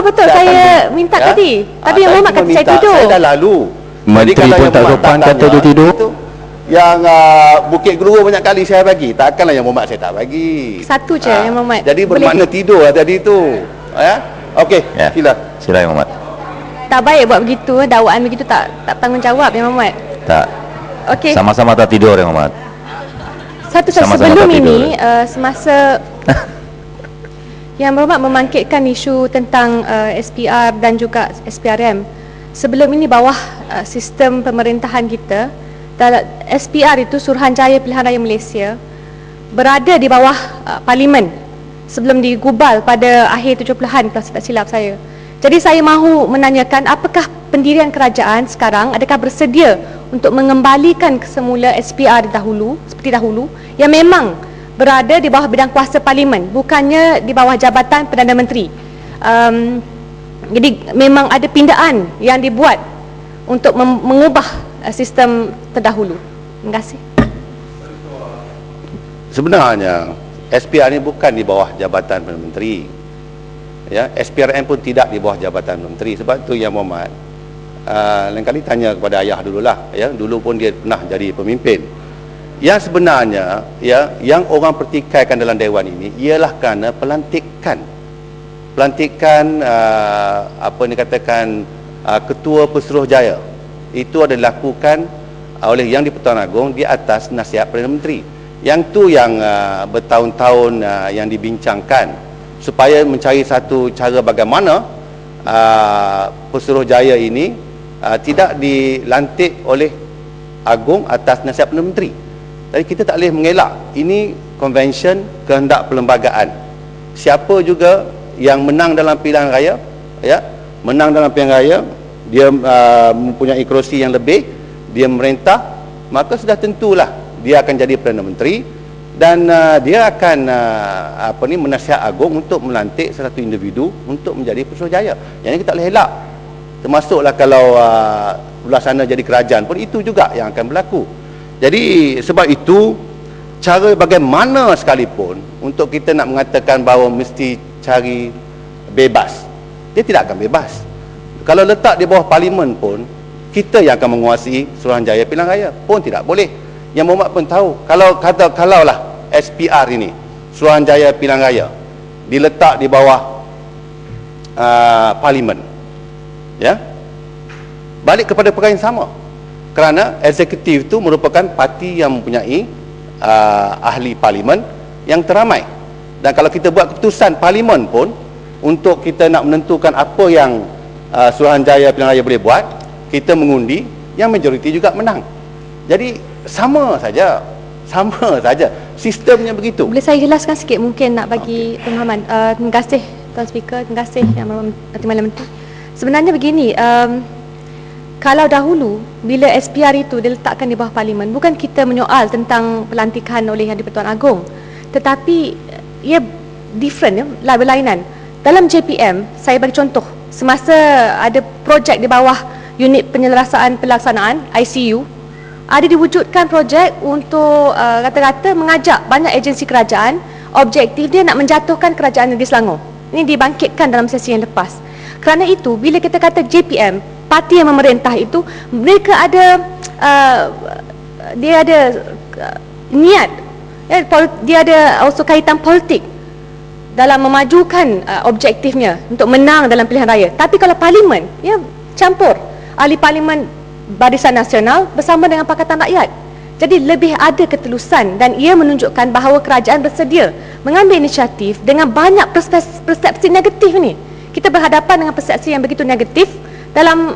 Betul, saya minta tadi. Tapi yang Muhammad kata saya tidur. Saya dah lalu. Menteri pun tak sopan kata dia tidur. Yang Bukit Gelora banyak kali saya bagi. Takkanlah yang Muhammad saya tak bagi. Satu je yang Muhammad. Jadi bermakna tidur tadi tu. Okey, sila. Sila yang Muhammad. Tak baik buat begitu, dakwaan begitu tak tanggungjawab yang Muhammad. Tak. Okey. Sama-sama tak tidur yang Muhammad. Satu sebelum ini semasa yang Muhammad membangkitkan isu tentang SPR dan juga SPRM. Sebelum ini bawah sistem pemerintahan kita, SPR itu Suruhanjaya Pilihan Raya Malaysia berada di bawah parlimen sebelum digubal pada akhir 70-an kalau tak silap saya. Jadi saya mahu menanyakan apakah pendirian kerajaan sekarang adakah bersedia untuk mengembalikan kesemula SPR dahulu seperti dahulu yang memang berada di bawah bidang kuasa parlimen, bukannya di bawah jabatan Perdana Menteri. Jadi memang ada pindaan yang dibuat untuk mengubah sistem terdahulu. Terima kasih. Sebenarnya SPR ni bukan di bawah jabatan Perdana Menteri. Ya, SPRM pun tidak di bawah jabatan Perdana Menteri. Sebab tu yang Muhammad lain kali tanya kepada ayah dululah, ya. Dulu pun dia pernah jadi pemimpin. Yang sebenarnya yang orang pertikaikan dalam dewan ini ialah kerana pelantikan apa ni katakan ketua Pesuruhjaya itu ada dilakukan oleh Yang di-Pertuan Agong di atas nasihat Perdana Menteri. Yang tu yang bertahun-tahun yang dibincangkan supaya mencari satu cara bagaimana Pesuruhjaya ini tidak dilantik oleh Agong atas nasihat Perdana Menteri. Jadi kita tak boleh mengelak. Ini convention kehendak perlembagaan. Siapa juga yang menang dalam pilihan raya, menang dalam pilihan raya, dia mempunyai kerusi yang lebih, dia merintah, maka sudah tentulah dia akan jadi Perdana Menteri dan dia akan menasihat Agong untuk melantik satu individu untuk menjadi Pesuruhjaya. Yang ini kita tak boleh elak. Termasuklah kalau belah sana jadi kerajaan pun itu juga yang akan berlaku. Jadi sebab itu cara bagaimana sekalipun untuk kita nak mengatakan bahawa mesti cari bebas, dia tidak akan bebas. Kalau letak di bawah parlimen pun kita yang akan menguasai Suruhanjaya Pilihan Raya pun tidak boleh. Yang Muhammad pun tahu kalaulah SPR ini Suruhanjaya Pilihan Raya diletak di bawah parlimen, ya, balik kepada perkara yang sama. Kerana eksekutif itu merupakan parti yang mempunyai ahli parlimen yang teramai. Dan kalau kita buat keputusan parlimen pun untuk kita nak menentukan apa yang Suruhanjaya Pilihan Raya boleh buat, kita mengundi, yang majoriti juga menang. Jadi sama saja sistemnya begitu. Boleh saya jelaskan sikit mungkin nak bagi Tuan Muhammad. Terima kasih Tuan Speaker, terima kasih Yang Berhormat Menteri. Sebenarnya begini, kalau dahulu bila SPR itu diletakkan di bawah parlimen, bukan kita menyoal tentang pelantikan oleh Yang di-Pertuan Agong, tetapi ia different, ya, berlainan. Dalam JPM, saya bagi contoh, semasa ada projek di bawah unit penyelesaian pelaksanaan ICU, ada diwujudkan projek untuk kata-kata mengajak banyak agensi kerajaan, objektif dia nak menjatuhkan kerajaan negeri Selangor. Ini dibangkitkan dalam sesi yang lepas. Kerana itu, bila kita kata JPM, parti yang memerintah itu, mereka ada dia ada niat, dia ada also kaitan politik dalam memajukan objektifnya untuk menang dalam pilihan raya. Tapi kalau parlimen, ya, campur ahli parlimen Barisan Nasional bersama dengan Pakatan Rakyat. Jadi lebih ada ketelusan dan ia menunjukkan bahawa kerajaan bersedia mengambil inisiatif dengan banyak persepsi negatif ni. Kita berhadapan dengan persepsi yang begitu negatif dalam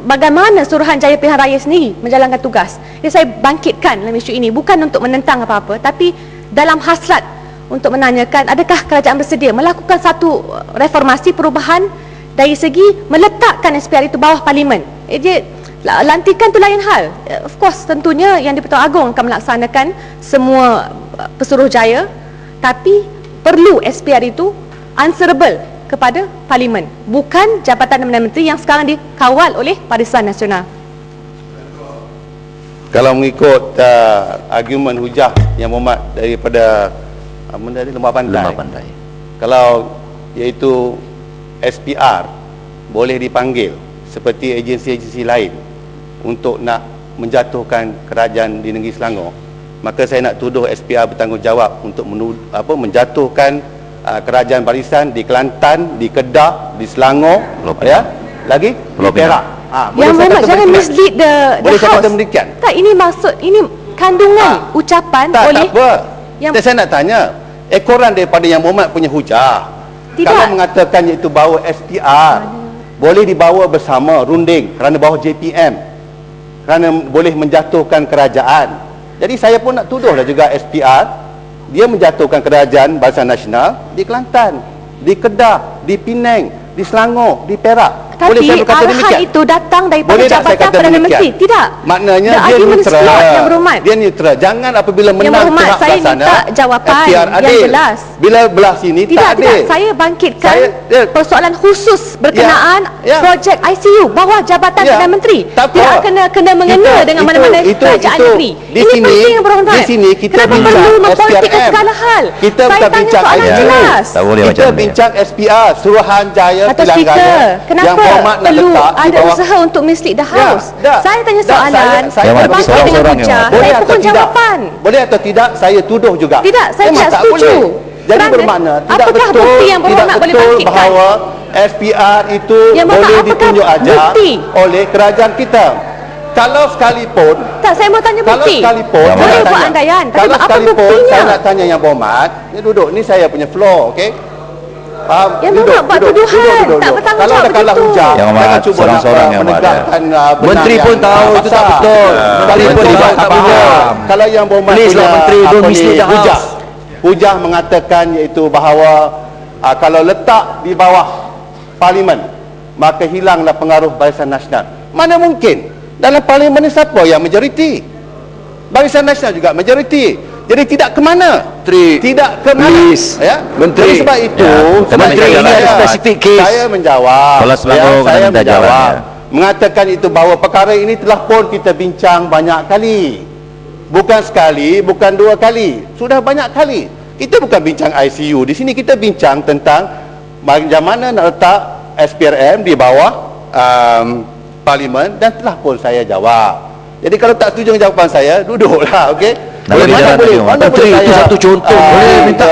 bagaimana Suruhanjaya Pilihan Raya sendiri menjalankan tugas. Jadi saya bangkitkan dalam isu ini bukan untuk menentang apa-apa, tapi dalam hasrat untuk menanyakan adakah kerajaan bersedia melakukan satu reformasi perubahan dari segi meletakkan SPR itu bawah parlimen. Lantikan tu lain hal. Of course tentunya Yang di-Pertuan Agong akan melaksanakan semua Pesuruhjaya, tapi perlu SPR itu answerable kepada parlimen, bukan Jabatan Perdana Menteri yang sekarang dikawal oleh Barisan Nasional. Kalau mengikut argumen hujah Yang Muhammad daripada Lemah Pandai, kalau iaitu SPR boleh dipanggil seperti agensi-agensi lain untuk nak menjatuhkan kerajaan di negeri Selangor, maka saya nak tuduh SPR bertanggungjawab untuk menjatuhkan kerajaan barisan di Kelantan, di Kedah, di Selangor, ya, lagi di Perak. Yang Muhammad jangan mislead the boleh saya house. kata demikian? Tak, ini maksud, ini kandungan ucapan Tak oleh apa. yang Saya nak tanya, ekoran daripada Yang Muhammad punya hujah. Tidak. Kalau mengatakan iaitu bahawa SPR boleh dibawa bersama runding kerana bawah JPM, kerana boleh menjatuhkan kerajaan. Jadi saya pun nak tuduhlah juga SPR, dia menjatuhkan kerajaan Barisan Nasional di Kelantan, di Kedah, di Penang, di Selangor, di Perak. Boleh saya tapi berkata arahan demikian? itu datang daripada Boleh tak saya Jabatan kata Perdana demikian? Menteri. Tidak. Maknanya The dia argument is neutral. flawed, Yang Berhormat. Dia neutral. Jangan apabila menang Berhormat, pihak saya pelaksana, minta jawapan SPR yang adil. jelas. Bila belah sini Tidak, tak adil. saya bangkitkan Saya- persoalan khusus berkenaan Ya. projek ICU bawah Jabatan Ya. Perdana Menteri. Tak apa. Tidak kena mengena dengan mana-mana kerajaan negeri. Di Ini sini, penting, Yang Berhormat. di sini kita Kenapa bincang perlu mempolitikkan SPRM. segala hal? Kita Saya bukan tanya bincang soalan ICU. jelas. Tak boleh Kita macam ni. bincang SPR, Suruhanjaya Atau Pilihan speaker, Raya yang kenapa Berhormat nak perlu letak di ada bawah. usaha untuk mislead the house? dah. Saya tanya Dah, soalan, saya bagi berbangkit dengan seorang-seorang yang hujah, Boleh saya atau mohon tidak? jawapan. Boleh atau tidak saya tuduh juga? Tidak, saya Memang tidak tak setuju. boleh. Jadi Kerana bermakna tidak apakah betul, bukti yang tidak Berhormat boleh betul bangkitkan? bahawa SPR itu Yang Berhormat, boleh apakah ditunjuk ajar bukti? oleh kerajaan kita. Kalau sekalipun Tak, saya mau tanya Kalau bukti. sekalipun Yang Boleh saya nak buat tanya. andaian, tapi Kalau apa sekalipun buktinya? saya nak tanya Yang Berhormat, ni duduk, ni saya punya floor, okey? Faham? Yang Berhormat buat tuduhan, tak bertanggungjawab Kalau ada kalah begitu. hujah, Yang Berhormat, jangan cuba nak seorang-seorang Yang Berhormat, menegakkan benang Menteri yang pun tahu itu tak basah. betul. Sekalipun Menteri dia tak tak faham. faham. Kalau Yang Berhormat Please lah, punya, Menteri, don't apa ni, mislead the hujah. house. Hujah mengatakan iaitu bahawa kalau letak di bawah parlimen, maka hilanglah pengaruh Barisan Nasional. Mana mungkin? Dalam parlimen ni siapa yang majoriti? Barisan Nasional juga majoriti. Jadi tidak ke mana? Menteri, Tidak ke mana? please. Ya? Menteri. Jadi sebab itu, Ya, Menteri, ini ada spesifik kes. saya menjawab. Kalau Selangor kena saya minta menjawab. jalan, ya. Mengatakan itu bahawa perkara ini telah pun kita bincang banyak kali. Bukan sekali, bukan dua kali. Sudah banyak kali. Kita bukan bincang ICU. Di sini kita bincang tentang bagaimana nak letak SPRM di bawah parlimen, dan telah pun saya jawab. Jadi kalau tak setuju dengan jawapan saya, duduklah, okey? Nak bagi jalan lagi, mana Menteri, boleh itu saya, satu contoh. Boleh minta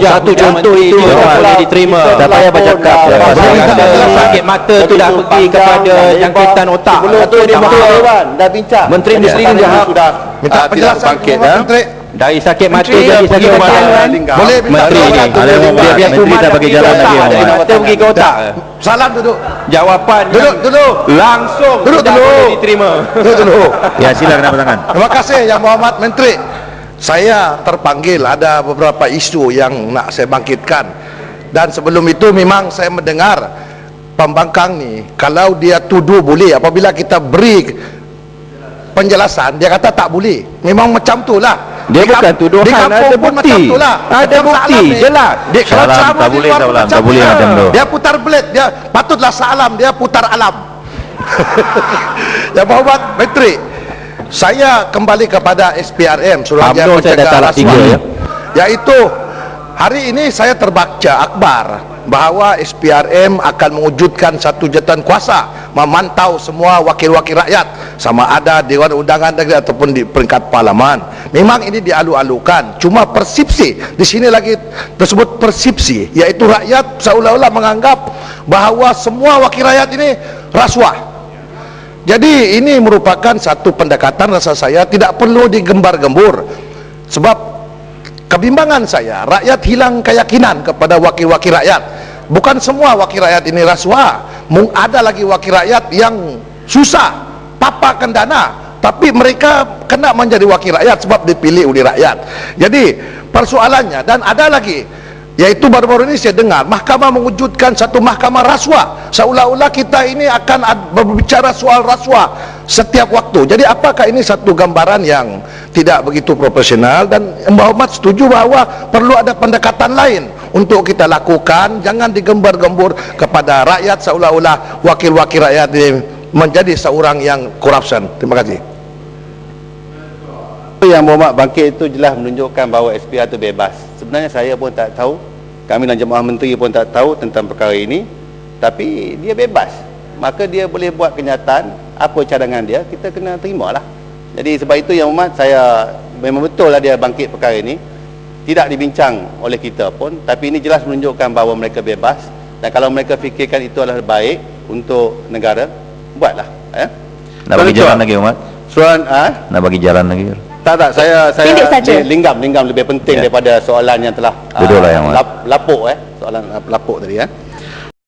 satu contoh itu kita tak telah- boleh diterima. kita Tak telah payah pun, bercakap. boleh minta Kalau jalan. sakit mata tu dah Begitu pergi panjang kepada dan jangkitan lebar. otak. Sebelum Itu tu dia dia betul. Dewan dah bincang. Menteri Jadi Industri sekarang Jahab. sudah Minta tidak penjelasan bangkit, Muhammad Menteri. Dari sakit mata Menteri jadi pergi sakit kepada otak. Lingkar. Boleh minta Menteri jawapan. ni, Ada biar Biar Menteri kumat dah bagi jalan lagi, dari Muhammad. mata pergi ke otak. Salam duduk. Jawapan Duduk, yang duduk. langsung Duduk tidak dulu. boleh diterima. Duduk dulu. Ya, silakan angkat tangan. Terima kasih Yang Muhammad Menteri. Saya terpanggil, ada beberapa isu yang nak saya bangkitkan. Dan sebelum itu memang saya mendengar pembangkang ni, kalau dia tuduh boleh, apabila kita beri penjelasan dia kata tak boleh. Memang macam tu lah. Dia bukan tuduhan, di kampung ada pun bukti. macam tu lah. Ada Macam bukti, Salam ni, jelas. Dia kalau Salam, ceramah tak di boleh, luar Salam, macam tak boleh tu. macam tu. Dia putar belit, dia patutlah Salam, dia putar alam. Yang Muhammad Menteri, saya kembali kepada SPRM, Suruhanjaya UMNO saya dah Pencegah talak tiga, Rasuah. ya. Yaitu hari ini saya terbaca akhbar bahawa SPRM akan mewujudkan satu jawatan kuasa memantau semua wakil-wakil rakyat, sama ada Dewan Undangan Negeri ataupun di peringkat parlimen. Memang ini dialu-alukan, cuma persepsi di sini lagi tersebut persepsi, iaitu rakyat seolah-olah menganggap bahawa semua wakil rakyat ini rasuah. Jadi ini merupakan satu pendekatan, rasa saya tidak perlu digembar-gembur. Sebab kebimbangan saya, rakyat hilang keyakinan kepada wakil-wakil rakyat. Bukan semua wakil rakyat ini rasuah. Ada lagi wakil rakyat yang susah paparkan dana, tapi mereka kena menjadi wakil rakyat sebab dipilih oleh rakyat. Jadi persoalannya, dan ada lagi, yaitu baru-baru ini saya dengar mahkamah mewujudkan satu mahkamah rasuah, seolah-olah kita ini akan berbicara soal rasuah setiap waktu. Jadi apakah ini satu gambaran yang tidak begitu profesional? Dan Muhammad setuju bahawa perlu ada pendekatan lain untuk kita lakukan. Jangan digembar-gembur kepada rakyat seolah-olah wakil-wakil rakyat ini menjadi seorang yang corruption. Terima kasih. Yang Muhammad bangkit itu jelas menunjukkan bahawa SPR itu bebas. Sebenarnya saya pun tak tahu, kami dan jemaah menteri pun tak tahu tentang perkara ini. tapi dia bebas, maka dia boleh buat kenyataan apa cadangan dia, kita kena terima lah. Jadi sebab itu Yang Hormat, saya memang betul lah dia bangkit perkara ini, tidak dibincang oleh kita pun, tapi ini jelas menunjukkan bahawa mereka bebas, dan kalau mereka fikirkan itu adalah baik untuk negara, buatlah. Nak bagi jalan lagi Umat? Soalan Nak bagi jalan lagi? tak, saya Pendek saja. linggam lebih penting daripada soalan yang telah Duduklah Yang Hormat. lapuk soalan lapuk tadi